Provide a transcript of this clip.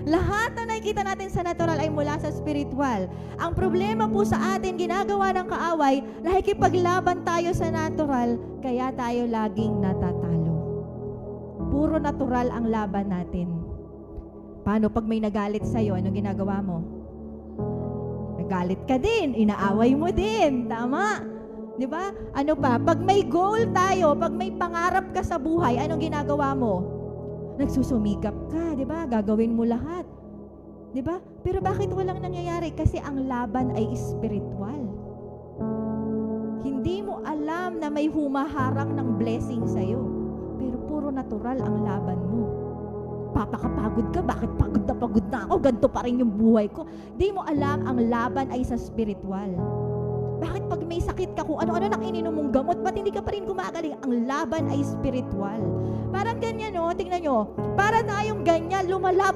Lahat na nakikita natin sa natural ay mula sa spiritual. Ang problema po sa atin, ginagawa ng kaaway, nakikipaglaban tayo sa natural, kaya tayo laging natatalo. Puro natural ang laban natin. Paano pag may nagalit sa'yo, anong ginagawa mo? Nagalit ka din, inaaway mo din, tama? Di ba? Ano pa? Pag may goal tayo, pag may pangarap ka sa buhay, anong ginagawa mo? Nagsusumikap ka, di ba? Gagawin mo lahat. Di ba? Pero bakit walang nangyayari? Kasi ang laban ay spiritual. Hindi mo alam na may humaharang ng blessing sa'yo. Pero puro natural ang laban mo. Papakapagod ka, bakit pagod na ako? Ganito pa rin yung buhay ko. Di mo alam ang laban ay sa spiritual. Bakit pag may sakit ka, kung ano-ano nang ininom mong gamot, ba't hindi ka pa rin gumagaling? Ang laban ay spiritual. Parang ganyan, no? Tingnan nyo. Para tayong ganyan, lumalaban